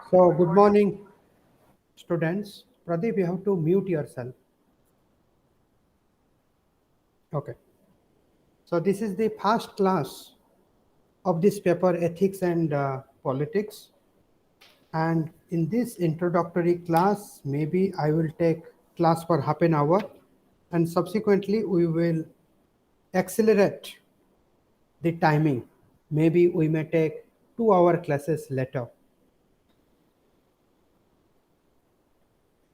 So, good morning, students. Pradeep, you have to mute yourself. Okay. So, this is the first class of this paper, Ethics and Politics. And in this introductory class, maybe I will take class for half an hour, and subsequently we will accelerate the timing. Maybe we may take 2 hour classes later.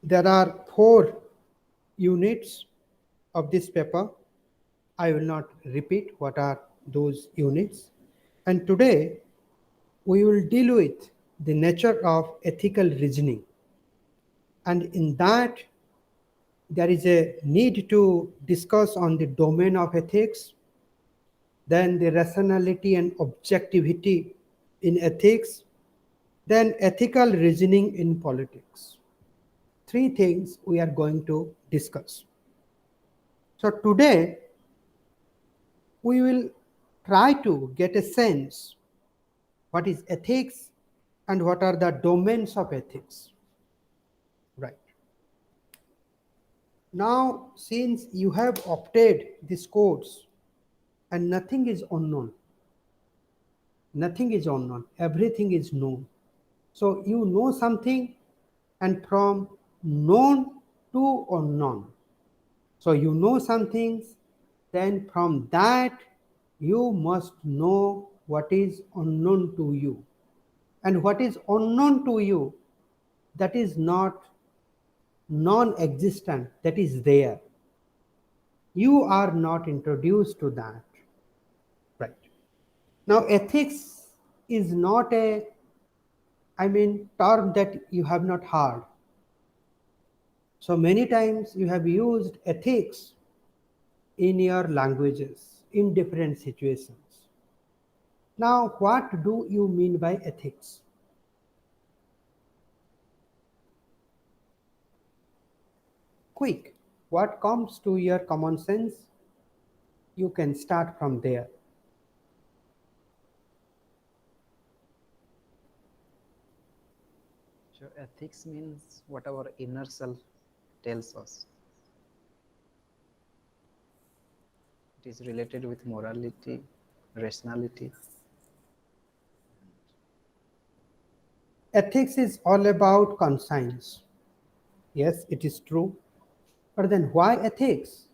There are 4 units of this paper. I will not repeat what are those units. And today we will deal with the nature of ethical reasoning. And in that, there is a need to discuss on the domain of ethics, then the rationality and objectivity in ethics, then ethical reasoning in politics. 3 things we are going to discuss. So today we will try to get a sense what is ethics and what are the domains of ethics. Right. Now, since you have opted this course and nothing is unknown, everything is known. So you know something, and from known to unknown. So you know some things, then from that you must know what is unknown to you. And what is unknown to you, that is not non-existent, that is there. You are not introduced to that. Right. Now, ethics is not a, term that you have not heard. So many times you have used ethics in your languages in different situations. Now, what do you mean by ethics? Quick, what comes to your common sense? You can start from there. So ethics means what our inner self tells us. It is related with morality, rationality. Ethics is all about conscience. Yes, it is true. But then why ethics?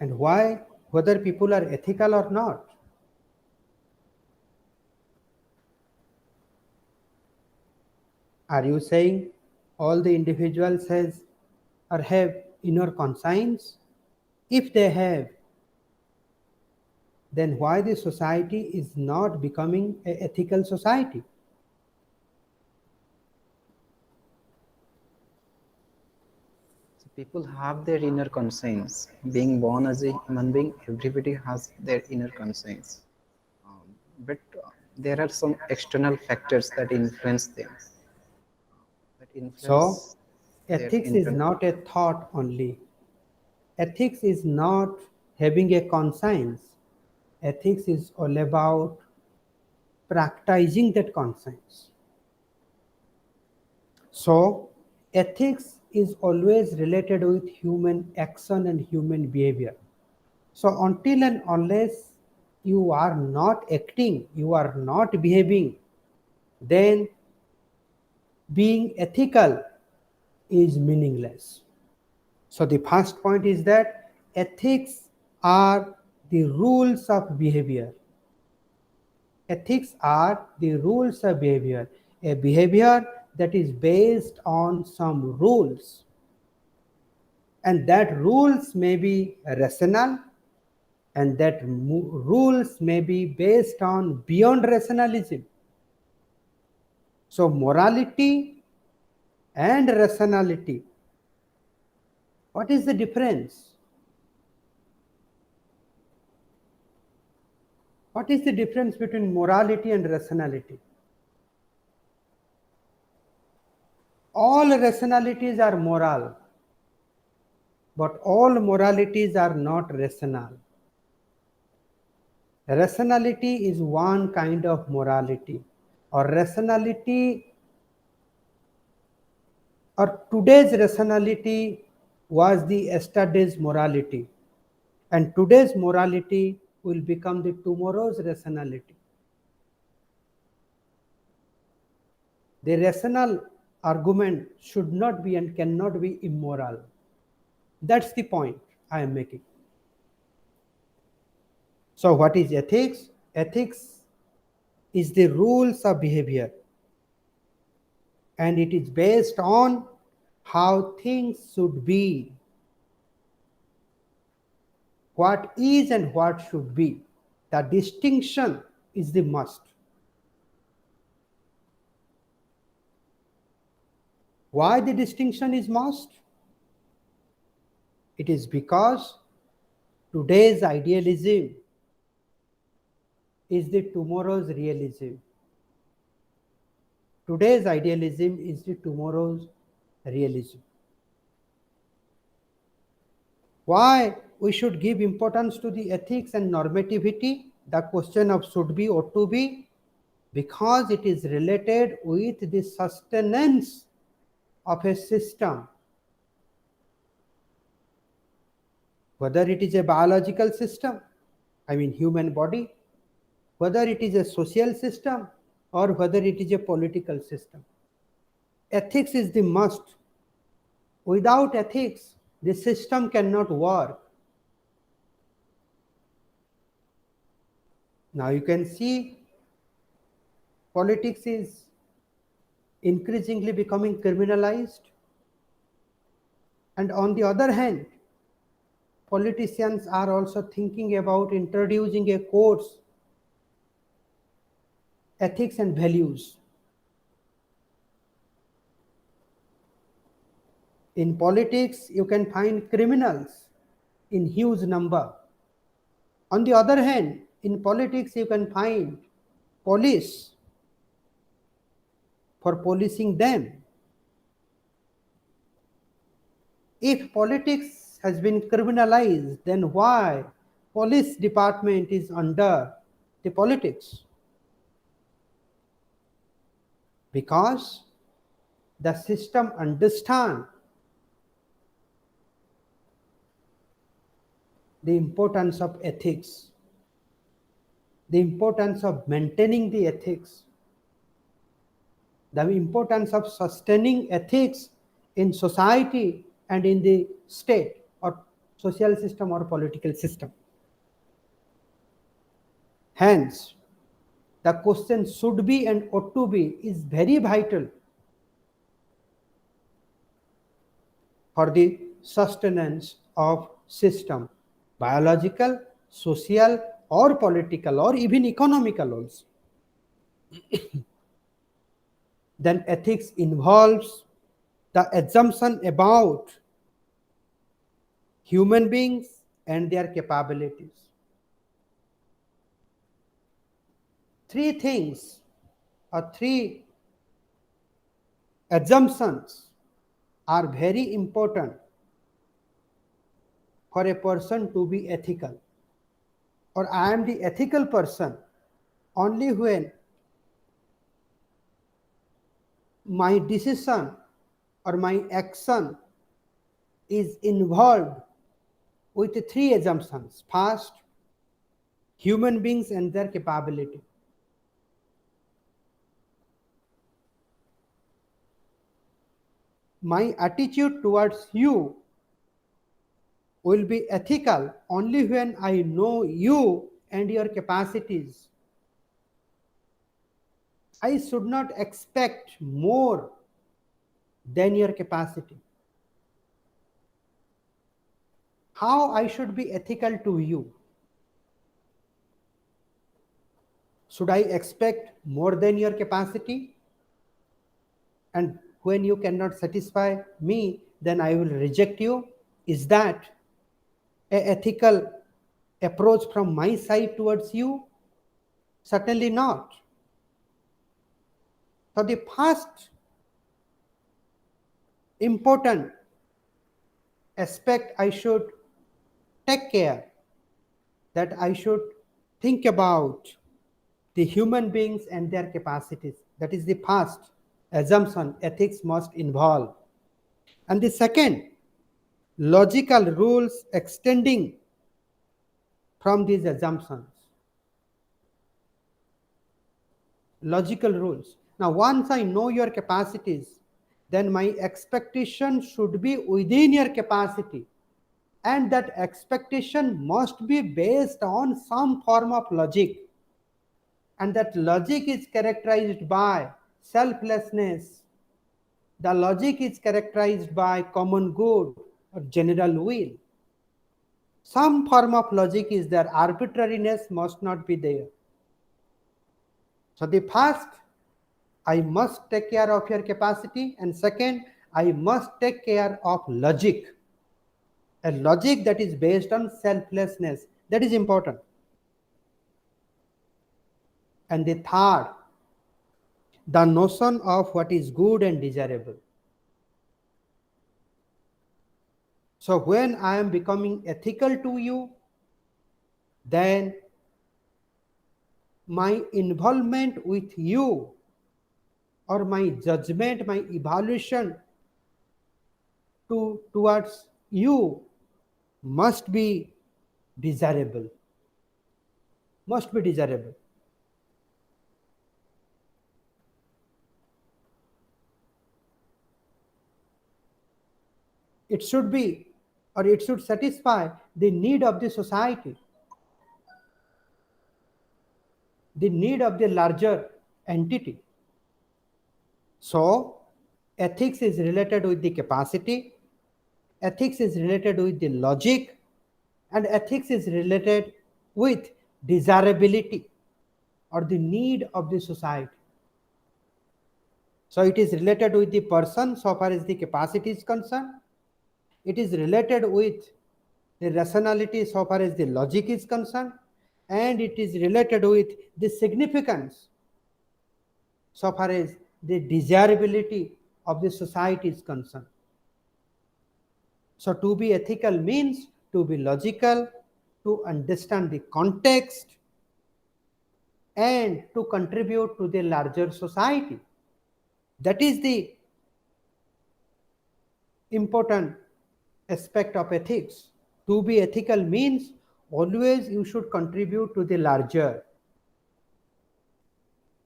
And why, whether people are ethical or not? Are you saying all the individuals has or have inner conscience? If they have, then why the society is not becoming an ethical society? So people have their inner conscience. Being born as a human being, everybody has their inner conscience. But there are some external factors that influence them. That So, influence their ethics is internal. not a thought only. Ethics is not having a conscience. Ethics is all about practicing that conscience. So, ethics is always related with human action and human behavior. So, until and unless you are not acting, you are not behaving, then being ethical is meaningless. So, the first point is that ethics are the rules of behavior. Ethics are the rules of behavior, a behavior that is based on some rules, and that rules may be rational, and that rules may be based on beyond rationalism. So morality and rationality, what is the difference? What is the difference between morality and rationality? All rationalities are moral, but all moralities are not rational. Rationality is one kind of morality. or rationality, or today's rationality was the yesterday's morality, and today's morality will become the tomorrow's rationality. The rational argument should not be and cannot be immoral. That's the point I am making. So, what is ethics? Ethics is the rules of behavior, and it is based on how things should be, what is and what should be. The distinction is the must. Why the distinction is must? It is because today's idealism is the tomorrow's realism. Today's idealism is the tomorrow's realism. Why we should give importance to the ethics and normativity, the question of should be or to be? Because it is related with the sustenance of a system, whether it is a biological system, I mean human body, whether it is a social system, or whether it is a political system. Ethics is the must. Without ethics, the system cannot work. Now you can see politics is increasingly becoming criminalized, and on the other hand, politicians are also thinking about introducing a course, ethics and values. In politics, you can find criminals in huge number. On the other hand, in politics, you can find police for policing them. If politics has been criminalized, then why police department is under the politics? Because the system understands the importance of ethics, the importance of maintaining the ethics, the importance of sustaining ethics in society and in the state or social system or political system. Hence, the question should be and ought to be is very vital for the sustenance of system, biological, social, or political, or even economical also. Then ethics involves the assumption about human beings and their capabilities. Three things or three assumptions are very important for a person to be ethical, or I am the ethical person only when my decision or my action is involved with the three assumptions. First, human beings and their capability. My attitude towards you will be ethical only when I know you and your capacities. I should not expect more than your capacity. How I should be ethical to you? Should I expect more than your capacity? And when you cannot satisfy me, then I will reject you? Is that an ethical approach from my side towards you? Certainly not. So the first important aspect I should take care, that I should think about the human beings and their capacities. That is the first assumption ethics must involve. And the second, logical rules extending from these assumptions. Logical rules. Now, once I know your capacities, then my expectation should be within your capacity. And that expectation must be based on some form of logic. And that logic is characterized by selflessness. The logic is characterized by common good or general will. Some form of logic is there, arbitrariness must not be there. So the first, I must take care of your capacity, and second, I must take care of logic. A logic that is based on selflessness. That is important. And the third, the notion of what is good and desirable. So when I am becoming ethical to you, then my involvement with you or my judgment, my evaluation towards you must be desirable. Must be desirable. It should be, or it should satisfy the need of the society, the need of the larger entity. So, ethics is related with the capacity, ethics is related with the logic, and ethics is related with desirability or the need of the society. So, it is related with the person so far as the capacity is concerned. It is related with the rationality so far as the logic is concerned, and it is related with the significance so far as the desirability of the society is concerned. So to be ethical means to be logical, to understand the context, and to contribute to the larger society. That is the important aspect of ethics. To be ethical means always you should contribute to the larger.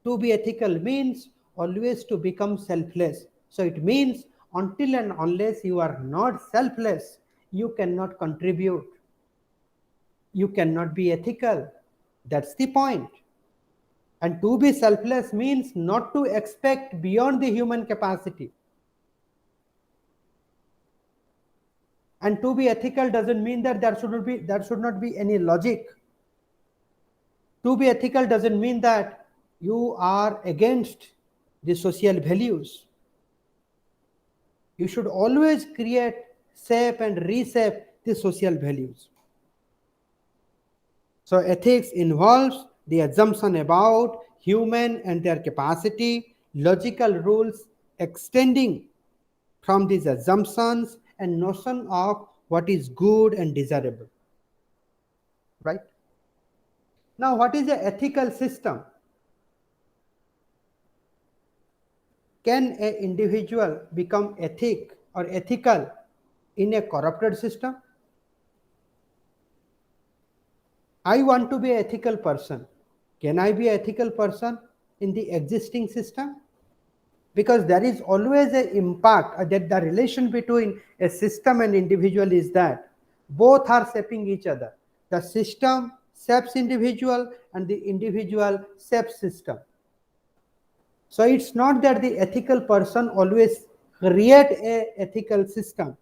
To be ethical means always to become selfless. So it means until and unless you are not selfless, you cannot contribute. You cannot be ethical. That's the point. And to be selfless means not to expect beyond the human capacity. And to be ethical doesn't mean that there should not be any logic. To be ethical doesn't mean that you are against the social values. You should always create, shape, and reshape the social values. So ethics involves the assumption about human and their capacity, logical rules extending from these assumptions, and notion of what is good and desirable. Right? Now, what is an ethical system? Can an individual become ethic or ethical in a corrupted system? I want to be an ethical person. Can I be an ethical person in the existing system? Because there is always an impact, that the relation between a system and individual is that both are shaping each other. The system shapes individual and the individual shapes system. So it's not that the ethical person always create a ethical system.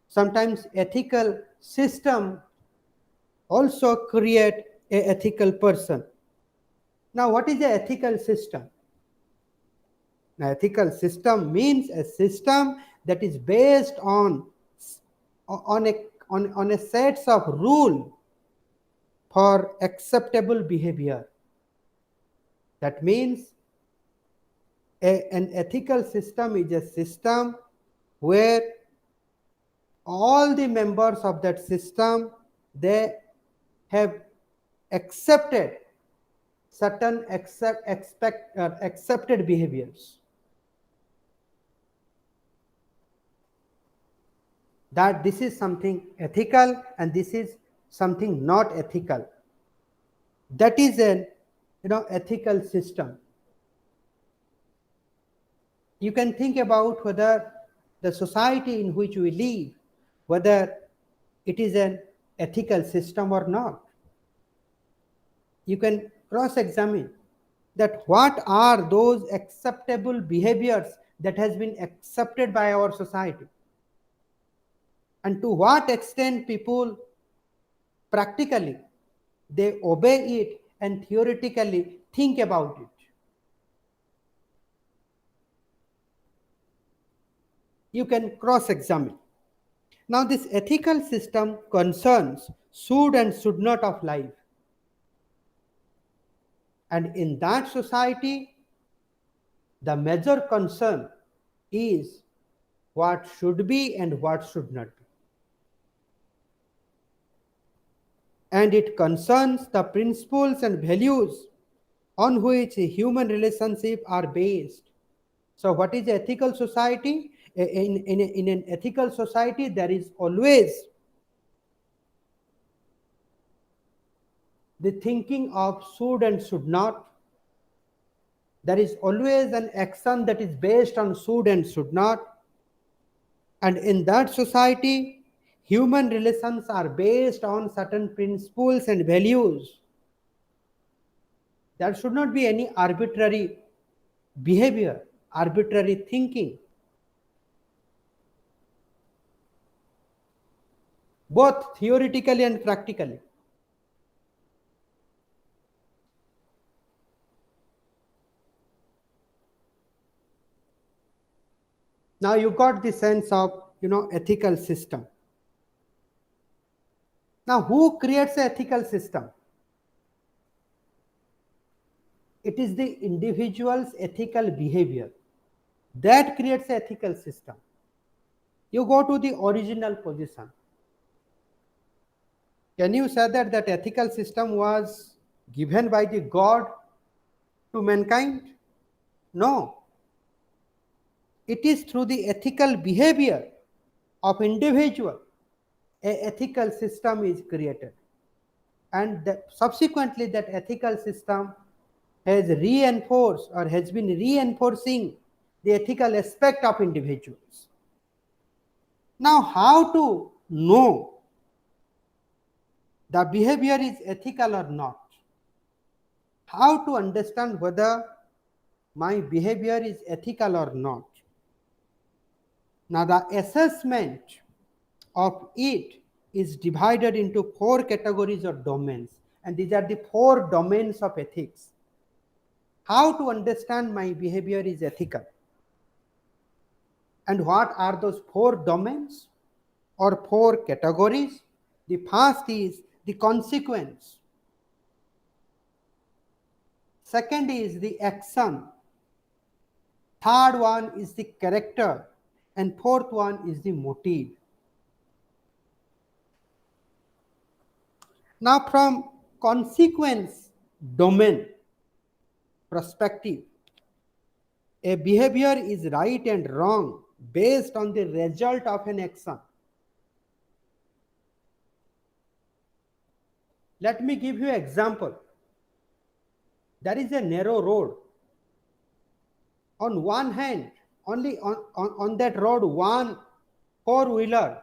Sometimes ethical system also create a ethical person. Now, what is the ethical system? An ethical system means a system that is based on a sets of rule for acceptable behavior. That means an ethical system is a system where all the members of that system, they have accepted certain accepted behaviors, that this is something ethical and this is something not ethical. That is an ethical system. You can think about whether the society in which we live, whether it is an ethical system or not. You can cross examine that what are those acceptable behaviors that has been accepted by our society, and to what extent people practically they obey it and theoretically think about it. You can cross examine. Now, this ethical system concerns should and should not of life. And in that society, the major concern is what should be and what should not be. And it concerns the principles and values on which human relationships are based. So, what is ethical society? In an ethical society, there is always the thinking of should and should not. There is always an action that is based on should and should not. And in that society, human relations are based on certain principles and values. There should not be any arbitrary behavior, arbitrary thinking, both theoretically and practically. Now you got the sense of ethical system. Now, who creates an ethical system? It is the individual's ethical behavior that creates an ethical system. You go to the original position. Can you say that ethical system was given by the God to mankind? No. It is through the ethical behavior of individual a ethical system is created, and subsequently that ethical system has reinforced or has been reinforcing the ethical aspect of individuals. Now, how to know the behavior is ethical or not? How to understand whether my behavior is ethical or not? Now, the assessment of it is divided into 4 categories or domains, and these are the 4 domains of ethics. How to understand my behavior is ethical? And what are those 4 domains or 4 categories? The first is the consequence. Second is the action. Third one is the character. And fourth one is the motive. Now, from consequence domain perspective, a behavior is right and wrong based on the result of an action. Let me give you an example. There is a narrow road. On one hand, only on that road, one four-wheeler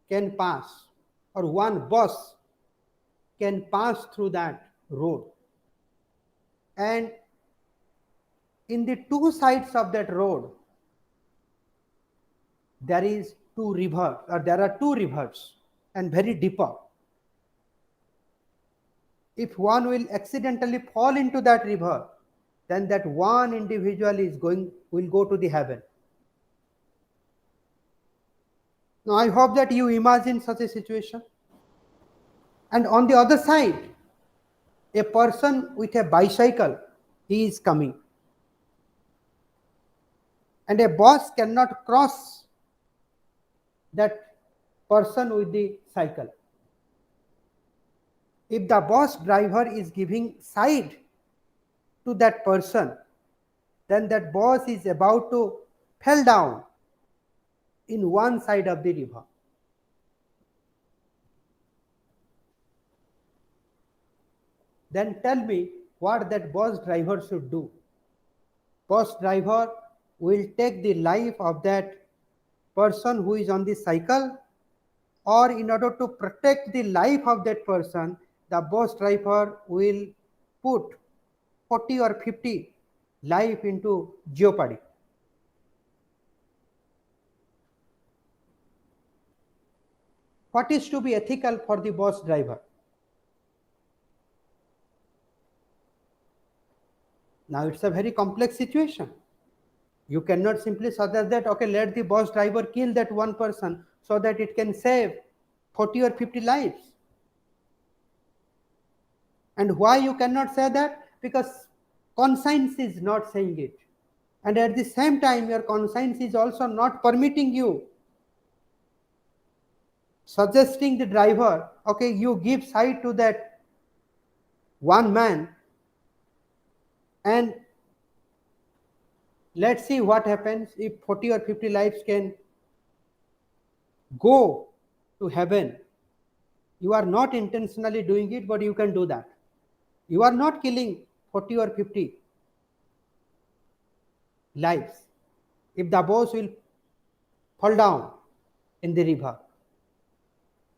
can pass, or one bus can pass through that road. And in the 2 sides of that road, there is 2 rivers, or there are 2 rivers, and very deeper. If one will accidentally fall into that river, then that one individual will go to the heaven. Now, I hope that you imagine such a situation. And on the other side, a person with a bicycle, he is coming. And a bus cannot cross that person with the cycle. If the bus driver is giving side to that person, then that bus is about to fell down in one side of the river. Then tell me what that bus driver should do. Bus driver will take the life of that person who is on the cycle, or in order to protect the life of that person, the bus driver will put 40 or 50 life into jeopardy. What is to be ethical for the bus driver? Now it's a very complex situation. You cannot simply suggest that, okay, let the bus driver kill that one person so that it can save 40 or 50 lives. And why you cannot say that? Because conscience is not saying it. And at the same time, your conscience is also not permitting you, suggesting the driver, okay, you give side to that one man and let's see what happens if 40 or 50 lives can go to heaven. You are not intentionally doing it, but you can do that. You are not killing 40 or 50 lives. If the boss will fall down in the river,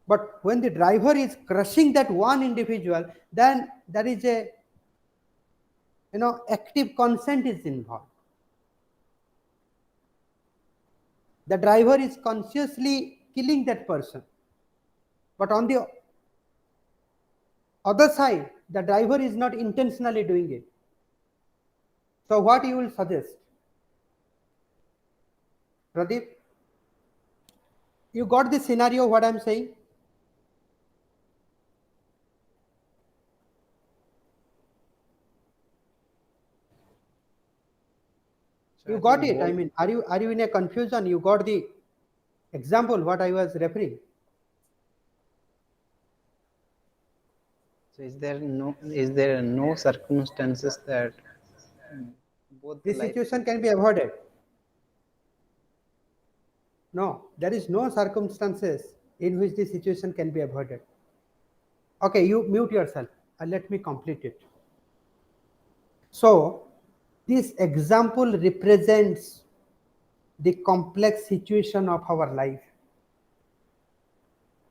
but when the driver is crushing that one individual, then there is a active consent is involved. The driver is consciously killing that person, but on the other side, the driver is not intentionally doing it. So what you will suggest? Pradeep, you got the scenario what I'm saying? So You I got think it. I both. mean, are you in a confusion? You got the example what I was referring. So is there no circumstances that both the This life situation should can be be? avoided. No, there is no circumstances in which the situation can be avoided. Okay, you mute yourself and let me complete it. So, this example represents the complex situation of our life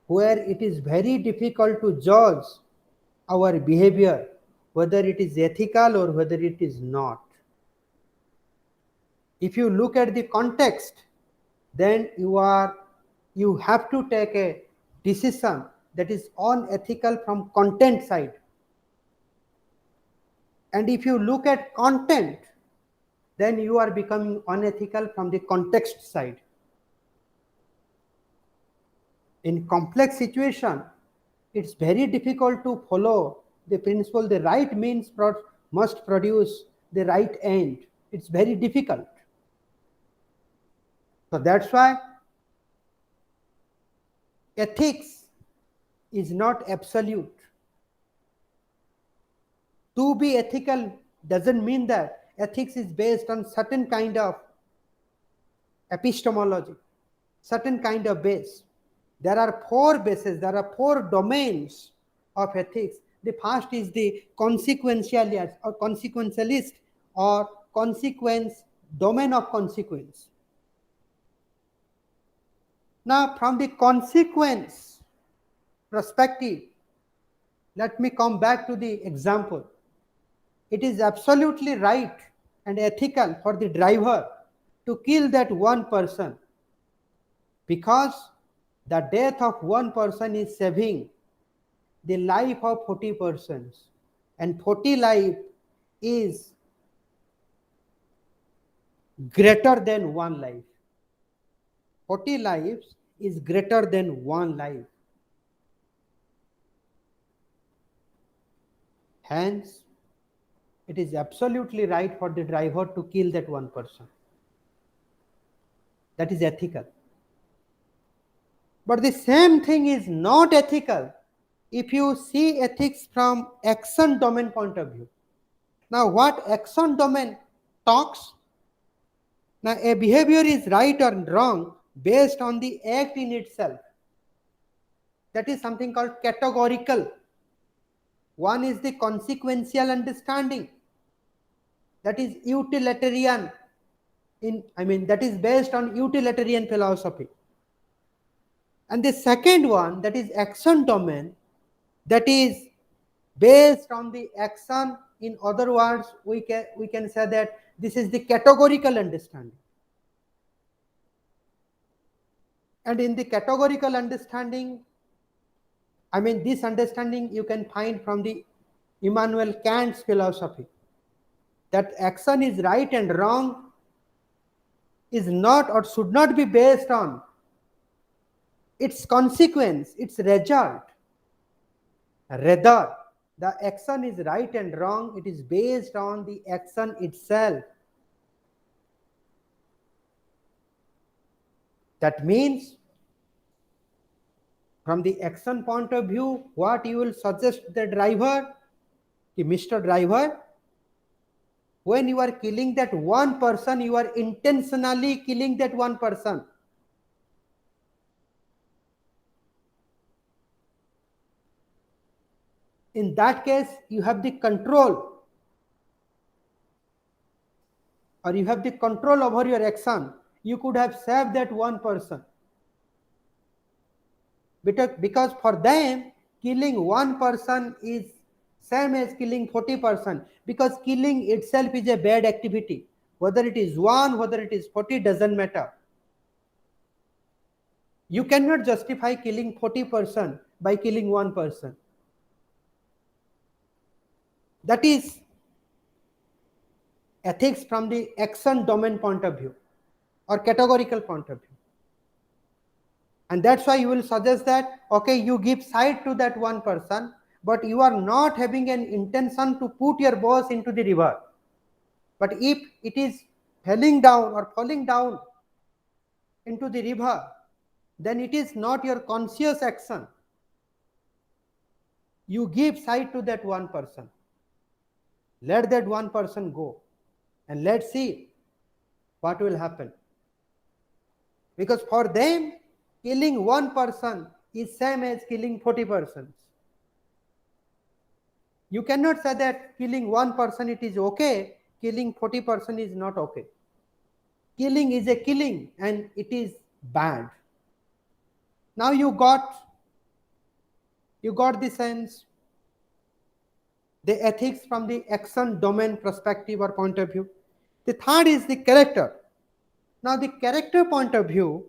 where it is very difficult to judge our behavior whether it is ethical or whether it is not. If you look at the context, then you have to take a decision that is unethical from content side. And if you look at content, then you are becoming unethical from the context side. In complex situation, it's very difficult to follow the principle the right means must produce the right end. It's very difficult. So that's why ethics is not absolute. To be ethical doesn't mean that ethics is based on certain kind of epistemology, certain kind of base. There are four bases, there are four domains of ethics. The first is the consequentialist or consequence, domain of consequence. Now, from the consequence perspective, let me come back to the example. It is absolutely right and ethical for the driver to kill that one person because the death of one person is saving the life of 40 persons, and 40 life is greater than one life. 40 lives is greater than one life. Hence, it is absolutely right for the driver to kill that one person. That is ethical. But the same thing is not ethical if you see ethics from action domain point of view. Now, what action domain talks? Now, a behavior is right or wrong based on the act in itself. That is something called categorical. One is the consequential understanding. That is utilitarian. That is based on utilitarian philosophy. And the second one, that is action domain, that is based on the action. In other words, we can say that this is the categorical understanding. And in the categorical understanding, this understanding you can find from the Immanuel Kant's philosophy, that action is right and wrong is not or should not be based on its consequence, its result. Rather, the action is right and wrong, it is based on the action itself. That means, from the action point of view, what you will suggest the driver, the Mr. Driver, when you are killing that one person, you are intentionally killing that one person. In that case, you have the control, or you have the control over your action. You could have saved that one person. Because for them, killing one person is same as killing 40%, because killing itself is a bad activity. Whether it is 1, whether it is 40, doesn't matter. You cannot justify killing 40% by killing one person. That is ethics from the action domain point of view or categorical point of view. And that's why you will suggest that, okay, you give side to that one person, but you are not having an intention to put your boss into the river. But if it is falling down into the river, then it is not your conscious action. You give side to that one person. Let that one person go, and let's see what will happen. Because for them, killing one person is same as killing 40 persons. You cannot say that killing one person it is okay, killing 40 person is not okay. Killing is a killing and it is bad. Now you got the sense, the ethics from the action domain perspective or point of view. The third is the character. Now the character point of view,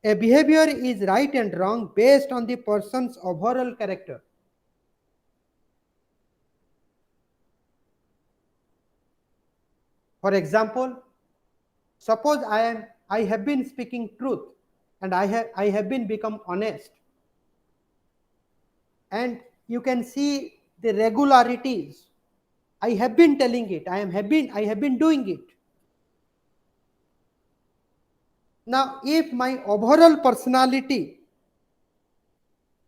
a behavior is right and wrong based on the person's overall character. For example, suppose I have been speaking truth, and I have been become honest, and you can see the regularities. I have been telling it, I have been doing it. Now, if my overall personality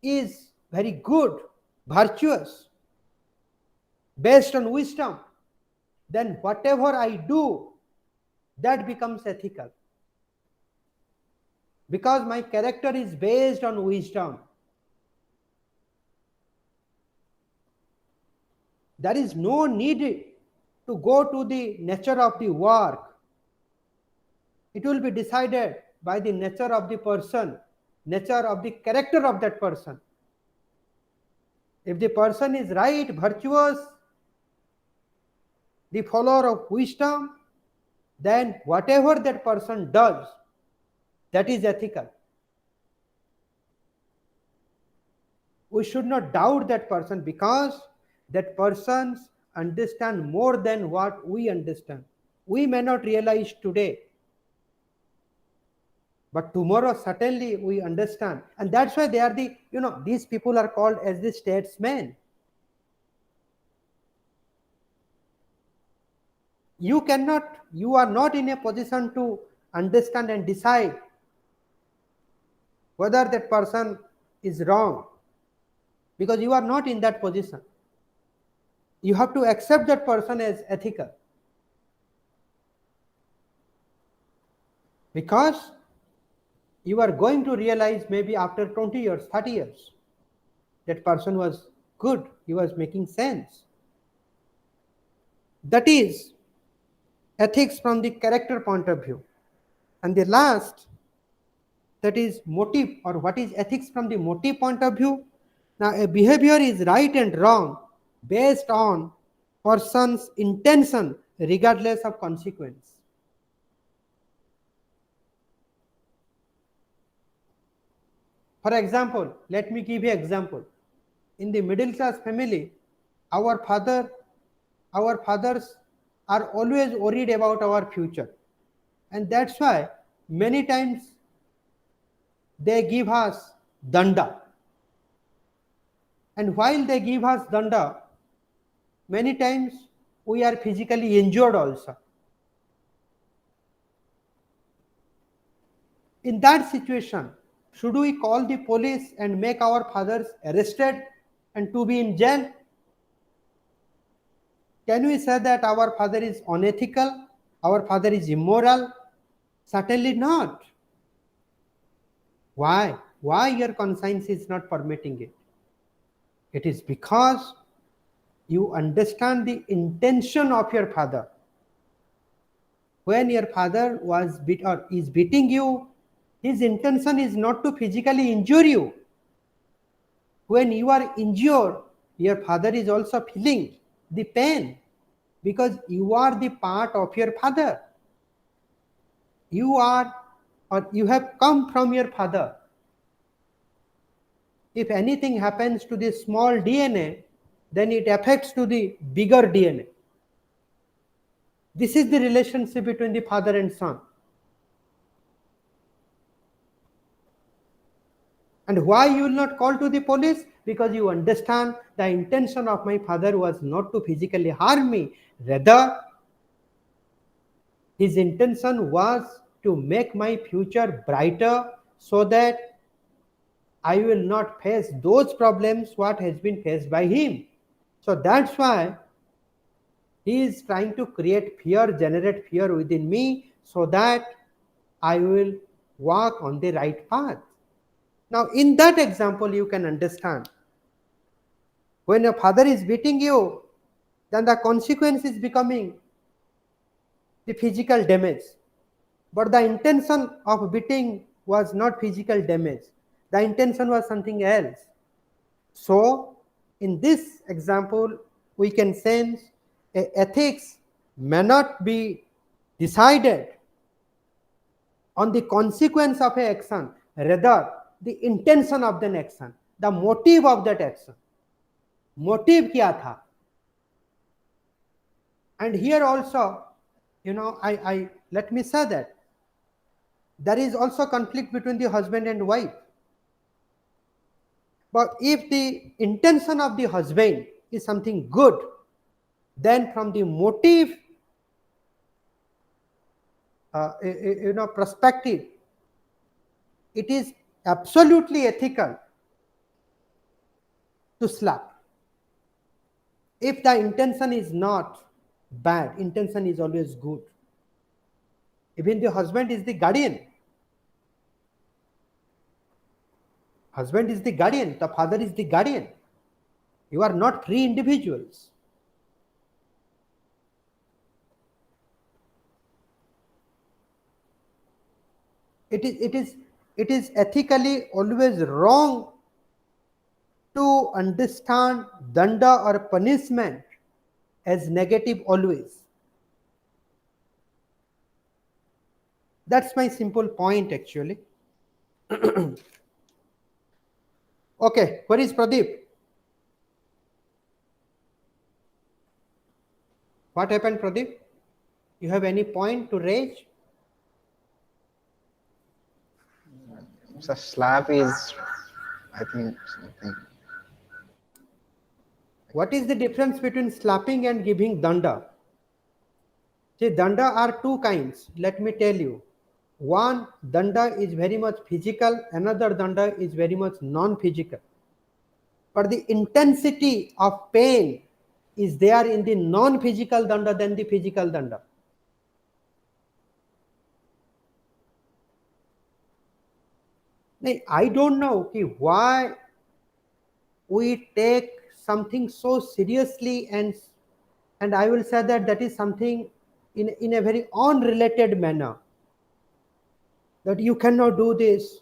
is very good, virtuous, based on wisdom, then whatever I do, that becomes ethical. Because my character is based on wisdom. There is no need to go to the nature of the work. It will be decided by the nature of the person, nature of the character of that person. If the person is right, virtuous, the follower of wisdom, then whatever that person does, that is ethical. We should not doubt that person, because that persons understand more than what we understand. We may not realize today, but tomorrow certainly we understand. And that's why they are these people are called as the statesmen. You are not in a position to understand and decide whether that person is wrong. because you are not in that position. You have to accept that person as ethical, because you are going to realize maybe after 20 years, 30 years, that person was good, he was making sense. That is ethics from the character point of view. And the last, that is motive, or what is ethics from the motive point of view. Now, a behavior is right and wrong based on person's intention regardless of consequence. For example, let me give you an example. In the middle class family, our father, our fathers are always worried about our future. And that's why many times they give us danda. And while they give us danda, many times we are physically injured also. In that situation, should we call the police and make our fathers arrested and to be in jail? Can we say that our father is unethical? Our father is immoral? Certainly not. Why? Why your conscience is not permitting it? It is because you understand the intention of your father. When your father was beat or is beating you, his intention is not to physically injure you. When you are injured, your father is also feeling the pain, because you are the part of your father. You are, or you have come from your father. If anything happens to the small DNA, then it affects to the bigger DNA. This is the relationship between the father and son. And why you will not call to the police? Because you understand the intention of my father was not to physically harm me. Rather, his intention was to make my future brighter, so that I will not face those problems what has been faced by him. So that's why he is trying to create fear, generate fear within me, so that I will walk on the right path. Now, in that example, you can understand, when your father is beating you, then the consequence is becoming the physical damage. But the intention of beating was not physical damage, the intention was something else. So, in this example, we can sense ethics may not be decided on the consequence of an action, rather, the intention of the action, the motive of that action. Motive क्या था? And here also, I let me say that there is also conflict between the husband and wife. But if the intention of the husband is something good, then from the motive perspective, it is absolutely ethical to slap. If the intention is not bad, intention is always good. Even the husband is the guardian. Husband is the guardian, the father is the guardian. You are not free individuals. It is ethically always wrong to understand danda or punishment as negative always. That's my simple point actually. Okay, where is Pradeep? What happened, Pradeep? You have any point to raise? So slap is, I think, something. What is the difference between slapping and giving danda? See, danda are two kinds. Let me tell you. One danda is very much physical, another danda is very much non-physical. but the intensity of pain is there in the non-physical danda than the physical danda. I don't know why we take something so seriously, and I will say that that is something in a very unrelated manner, that you cannot do this.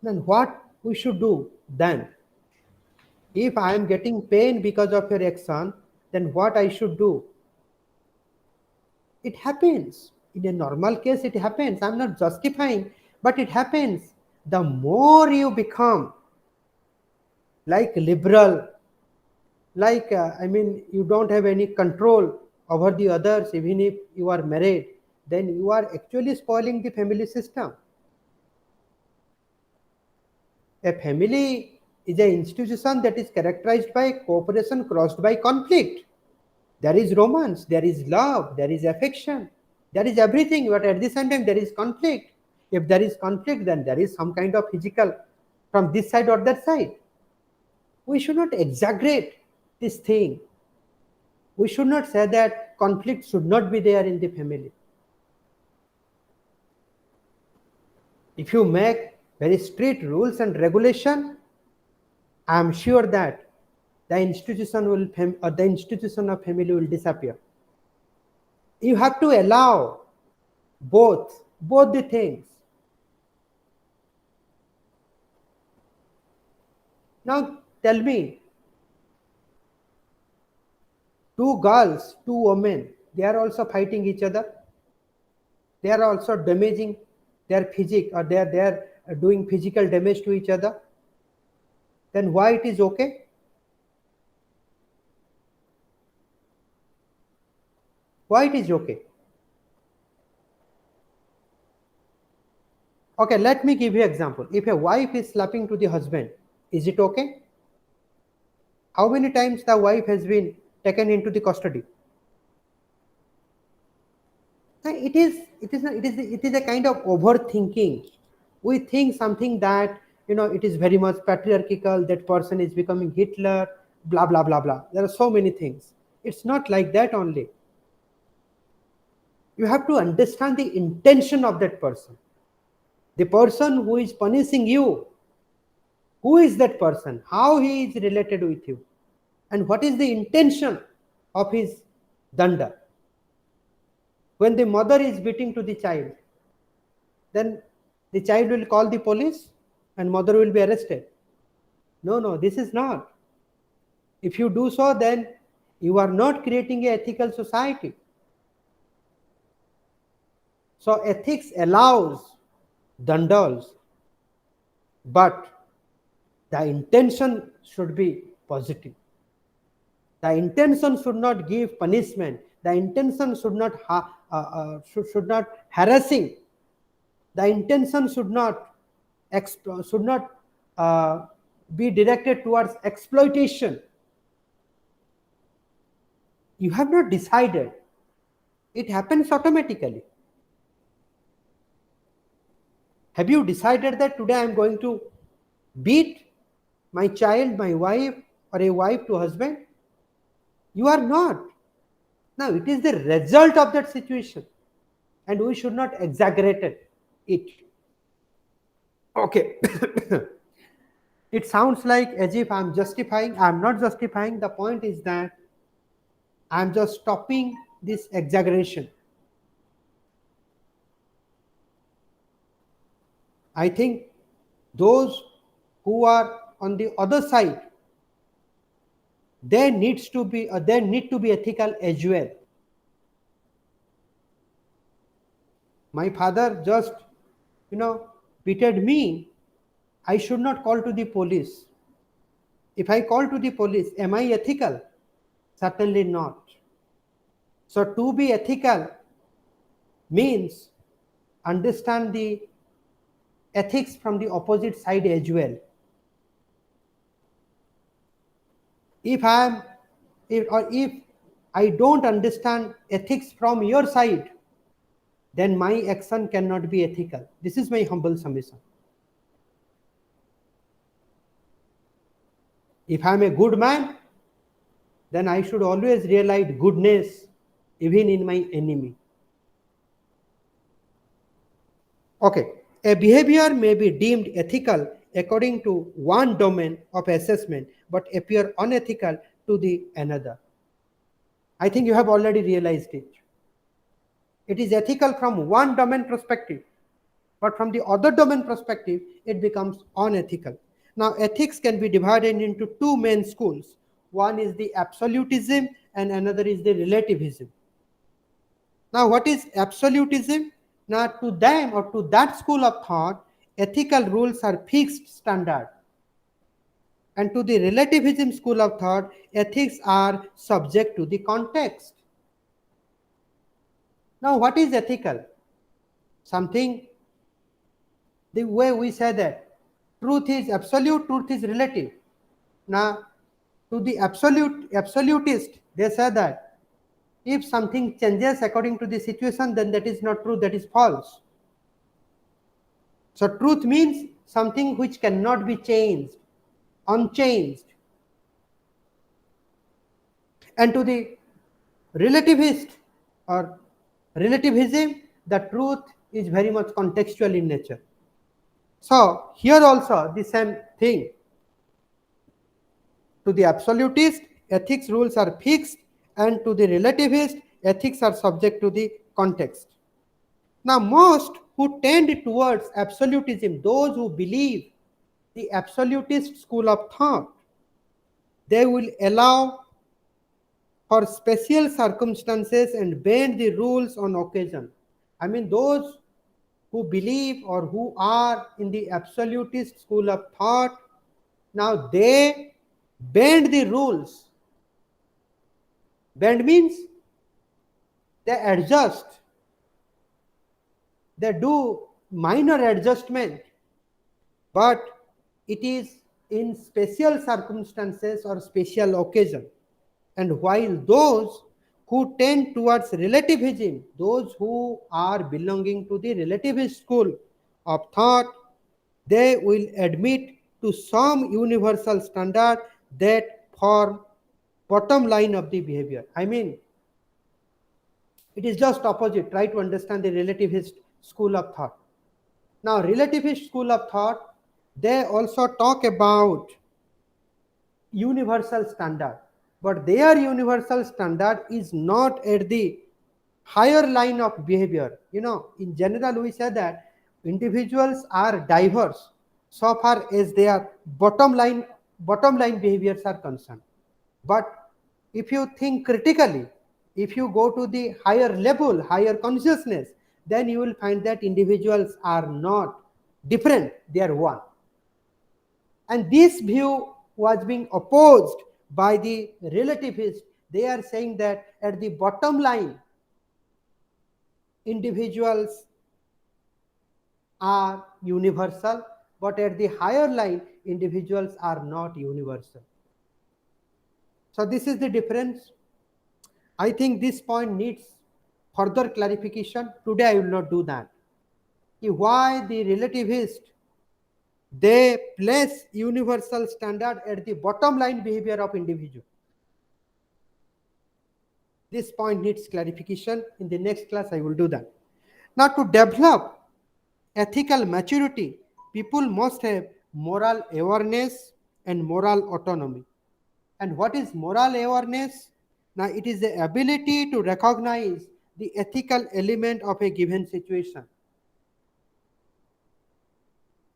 Then what we should do then? If I am getting pain because of your action, then what I should do? It happens. In a normal case, it happens. I'm not justifying, but it happens. The more you become like liberal, like you don't have any control over the others, even if you are married, then you are actually spoiling the family system. A family is an institution that is characterized by cooperation crossed by conflict. There is romance, there is love, there is affection, there is everything, but at the same time there is conflict. If there is conflict, then there is some kind of physical from this side or that side. We should not exaggerate this thing. We should not say that conflict should not be there in the family. If you make very strict rules and regulation, I am sure that the institution of family will disappear. You have to allow both the things. Now tell me, two girls, two women, they are also fighting each other. They are also damaging their physique, or they are doing physical damage to each other. Then why it is okay? Why it is okay? Okay, let me give you example. If a wife is slapping to the husband, is it okay? How many times the wife has been taken into the custody? It is a kind of overthinking. We think something that it is very much patriarchal, that person is becoming Hitler, blah blah blah blah. There are so many things. It's not like that only. You have to understand the intention of that person. The person who is punishing you, who is that person? How he is related with you? And what is the intention of his danda? When the mother is beating to the child, then the child will call the police and mother will be arrested. No, this is not. If you do so, then you are not creating an ethical society. So ethics allows dandals, but the intention should be positive. The intention should not give punishment. The intention should not should not harassing. The intention should not uh, be directed towards exploitation. You have not decided. It happens automatically. Have you decided that today I am going to beat my child, my wife, or a wife to husband? You are not. Now it is the result of that situation, and we should not exaggerate it. Okay. It sounds like as if I'm justifying. I'm not justifying. The point is that I'm just stopping this exaggeration. I think those who are on the other side, they need to be ethical as well. My father just beated me. I should not call to the police. If I call to the police, am I ethical? Certainly not. So to be ethical means understand the ethics from the opposite side as well. If if I don't understand ethics from your side, then my action cannot be ethical. This is my humble submission. If I am a good man, then I should always realize goodness even in my enemy. Okay, a behavior may be deemed ethical according to one domain of assessment but appear unethical to the another. I think you have already realized it. It is ethical from one domain perspective, but from the other domain perspective, it becomes unethical. Now, ethics can be divided into two main schools. One is the absolutism and another is the relativism. Now, what is absolutism? Now, to them or to that school of thought, ethical rules are fixed standard. And to the relativism school of thought, ethics are subject to the context. Now, what is ethical? Something, the way we say that truth is absolute, truth is relative. Now, to the absolutist, they say that if something changes according to the situation, then that is not true, that is false. So, truth means something which cannot be changed, unchanged. And to the relativist or relativism, the truth is very much contextual in nature. So, here also the same thing. To the absolutist, ethics rules are fixed, and to the relativist, ethics are subject to the context. Now, most who tend towards absolutism, those who believe the absolutist school of thought, they will allow for special circumstances and bend the rules on occasion. I mean, those who believe or who are in the absolutist school of thought, now they bend the rules. Bend means they adjust, they do minor adjustment, but it is in special circumstances or special occasion. And while those who tend towards relativism, those who are belonging to the relativist school of thought, they will admit to some universal standard that form bottom line of the behavior. I mean, it is just opposite. Try to understand the relativist school of thought. Now, relativist school of thought, they also talk about universal standard, but their universal standard is not at the higher line of behavior. In general, we say that individuals are diverse so far as their bottom line behaviors are concerned. But if you think critically, if you go to the higher level, higher consciousness, then you will find that individuals are not different, they are one. And this view was being opposed by the relativists. They are saying that at the bottom line, individuals are universal, but at the higher line, individuals are not universal. So, this is the difference. I think this point needs further clarification. Today, I will not do that. Why the relativist, they place universal standard at the bottom line behavior of individual. This point needs clarification. In the next class, I will do that. Now, to develop ethical maturity, people must have moral awareness and moral autonomy. And what is moral awareness? Now, it is the ability to recognize the ethical element of a given situation.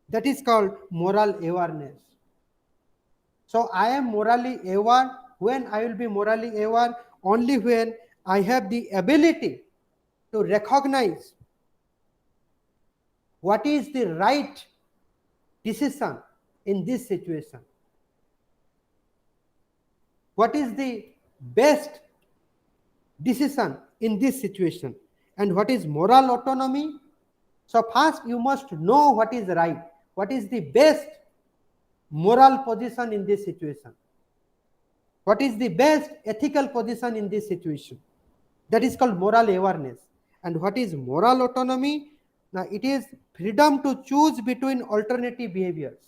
That is called moral awareness. So, I am morally aware. When I will be morally aware? Only when I have the ability to recognize what is the right decision in this situation. What is the best decision in this situation? And what is moral autonomy? So, first you must know what is right, what is the best moral position in this situation, what is the best ethical position in this situation. That is called moral awareness. And what is moral autonomy? Now, it is freedom to choose between alternative behaviors.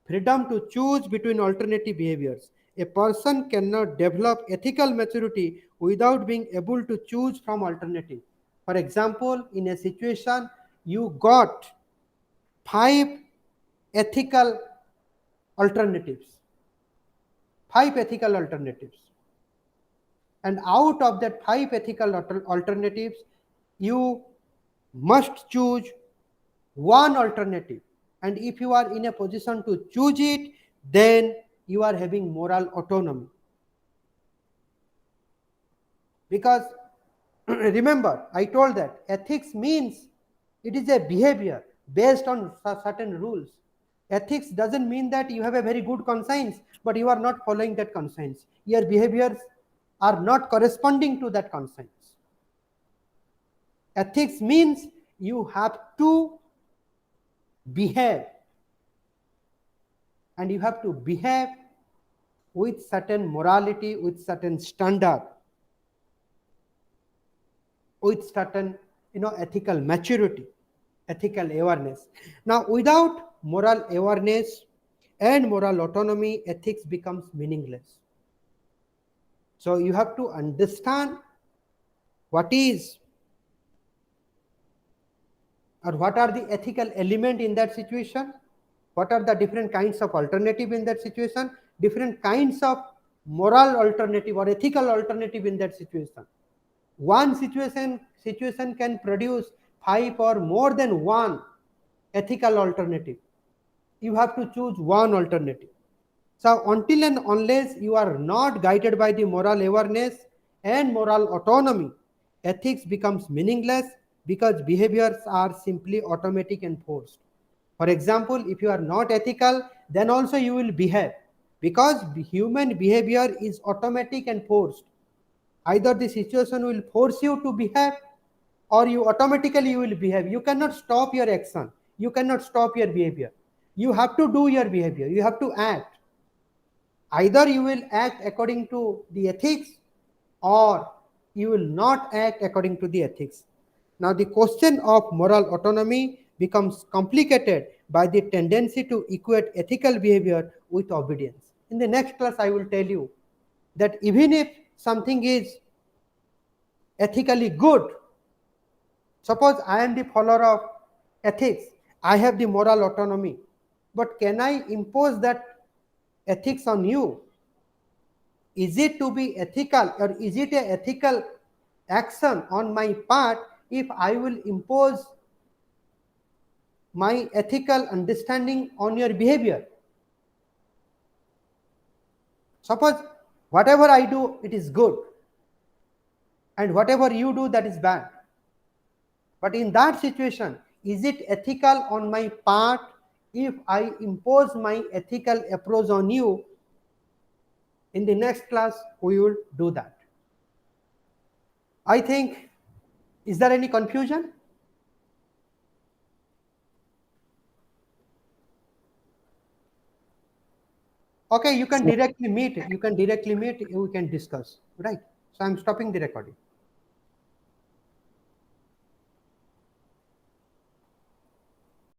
freedom to choose between alternative behaviors. A person cannot develop ethical maturity without being able to choose from alternative. For example, in a situation, you got five ethical alternatives, five ethical alternatives. And out of that five ethical alternatives, you must choose one alternative. And if you are in a position to choose it, then you are having moral autonomy. Because remember, I told that ethics means it is a behavior based on certain rules. Ethics doesn't mean that you have a very good conscience, but you are not following that conscience. Your behaviors are not corresponding to that conscience. Ethics means you have to behave, and you have to behave with certain morality, with certain standard, with certain ethical maturity, ethical awareness. Now, without moral awareness and moral autonomy, ethics becomes meaningless. So you have to understand what is or what are the ethical element in that situation, what are the different kinds of alternative in that situation, different kinds of moral alternative or ethical alternative in that situation. One situation can produce five or more than one ethical alternative. You have to choose one alternative. So until and unless you are not guided by the moral awareness and moral autonomy, ethics becomes meaningless because behaviors are simply automatic and forced. For example, if you are not ethical, then also you will behave because human behavior is automatic and forced. Either the situation will force you to behave or you will behave. You cannot stop your action. You cannot stop your behavior. You have to do your behavior. You have to act. Either you will act according to the ethics or you will not act according to the ethics. Now, the question of moral autonomy becomes complicated by the tendency to equate ethical behavior with obedience. In the next class, I will tell you that even if something is ethically good, suppose I am the follower of ethics, I have the moral autonomy, but can I impose that ethics on you? Is it to be ethical or is it a ethical action on my part if I will impose my ethical understanding on your behavior? Suppose whatever I do, it is good, and whatever you do, that is bad. But in that situation, is it ethical on my part if I impose my ethical approach on you? In the next class, we will do that. I think, is there any confusion? Okay, you can So, directly meet, we can discuss, right? So I'm stopping the recording.